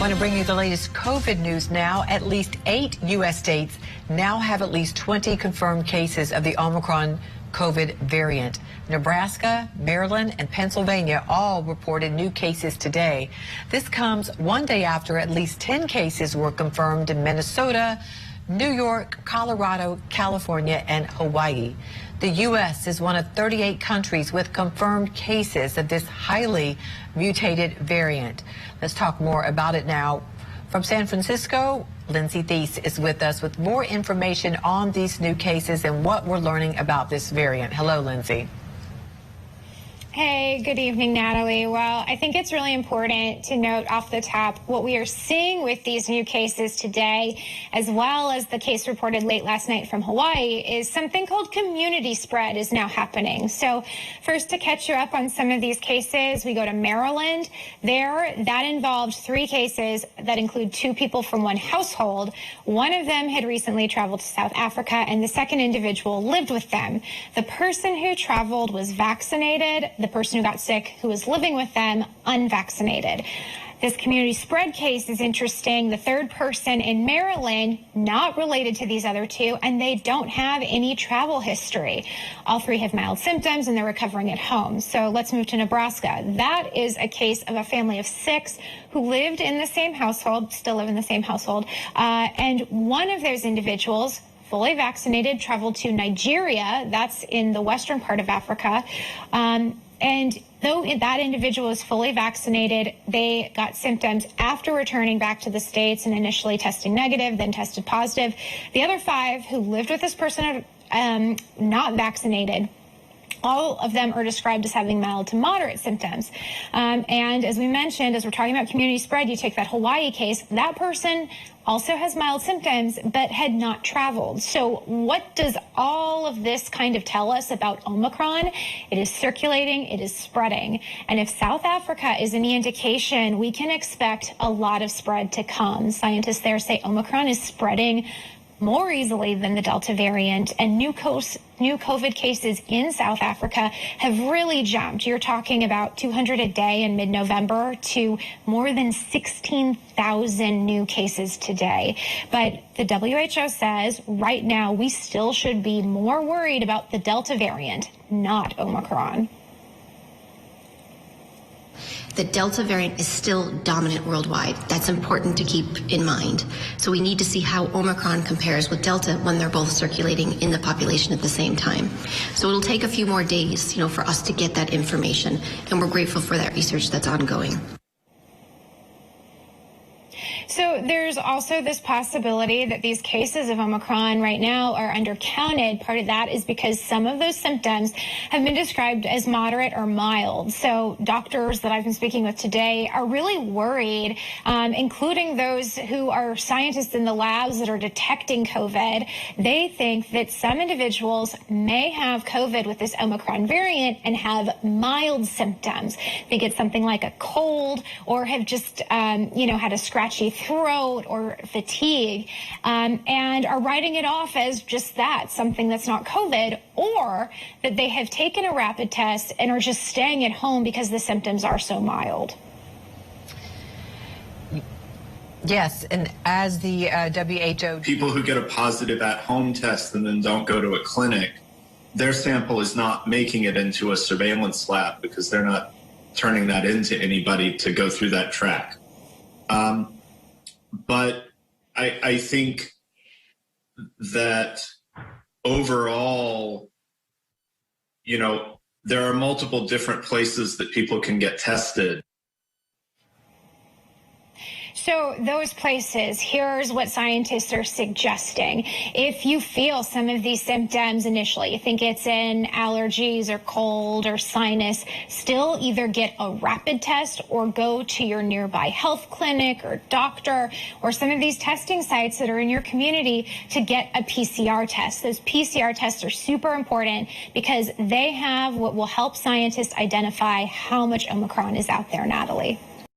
Want to bring you the latest COVID news now. At least 8 U.S. states now have at least 20 confirmed cases of the Omicron COVID variant. Nebraska, Maryland, and Pennsylvania all reported new cases today. This comes one day after at least 10 cases were confirmed in Minnesota, New York, Colorado, California, and Hawaii. The U.S. is one of 38 countries with confirmed cases of this highly mutated variant. Let's talk more about it now. From San Francisco, Lindsay Thies is with us with more information on these new cases and what we're learning about this variant. Hello, Lindsay. Hey, good evening, Natalie. Well, I think it's really important to note off the top what we are seeing with these new cases today, as well as the case reported late last night from Hawaii, is something called community spread is now happening. So first, to catch you up on some of these cases, we go to Maryland. There, that involved 3 cases that include 2 people from one household. One of them had recently traveled to South Africa, and the second individual lived with them. The person who traveled was vaccinated. The person who got sick, who was living with them, unvaccinated. This community spread case is interesting. The third person in Maryland, not related to these other 2, and they don't have any travel history. All 3 have mild symptoms and they're recovering at home. So let's move to Nebraska. That is a case of a family of 6 who lived in the same household, still live in the same household, and one of those individuals, fully vaccinated, traveled to Nigeria. That's in the western part of Africa. And though that individual is fully vaccinated, they got symptoms after returning back to the States and initially testing negative, then tested positive. The other 5 who lived with this person are not vaccinated. All of them are described as having mild to moderate symptoms. And as we mentioned, as we're talking about community spread, you take that Hawaii case, that person also has mild symptoms, but had not traveled. So what does all of this kind of tell us about Omicron? It is circulating, it is spreading. And if South Africa is any indication, we can expect a lot of spread to come. Scientists there say Omicron is spreading more easily than the Delta variant, and new COVID cases in South Africa have really jumped. You're talking about 200 a day in mid-November to more than 16,000 new cases today. But the WHO says right now we still should be more worried about the Delta variant, not Omicron. The Delta variant is still dominant worldwide. That's important to keep in mind. So we need to see how Omicron compares with Delta when they're both circulating in the population at the same time. So it'll take a few more days, for us to get that information, and we're grateful for that research that's ongoing. So there's also this possibility that these cases of Omicron right now are undercounted. Part of that is because some of those symptoms have been described as moderate or mild. So doctors that I've been speaking with today are really worried, including those who are scientists in the labs that are detecting COVID. They think that some individuals may have COVID with this Omicron variant and have mild symptoms. They get something like a cold or have just, had a scratchy throat or fatigue, and are writing it off as just that, something that's not COVID, or that they have taken a rapid test and are just staying at home because the symptoms are so mild. Yes, and as the WHO... People who get a positive at-home test and then don't go to a clinic, their sample is not making it into a surveillance lab because they're not turning that into anybody to go through that track. But I think that overall, there are multiple different places that people can get tested. So those places, here's what scientists are suggesting. If you feel some of these symptoms initially, you think it's in allergies or cold or sinus, still either get a rapid test or go to your nearby health clinic or doctor or some of these testing sites that are in your community to get a PCR test. Those PCR tests are super important because they have what will help scientists identify how much Omicron is out there, Natalie.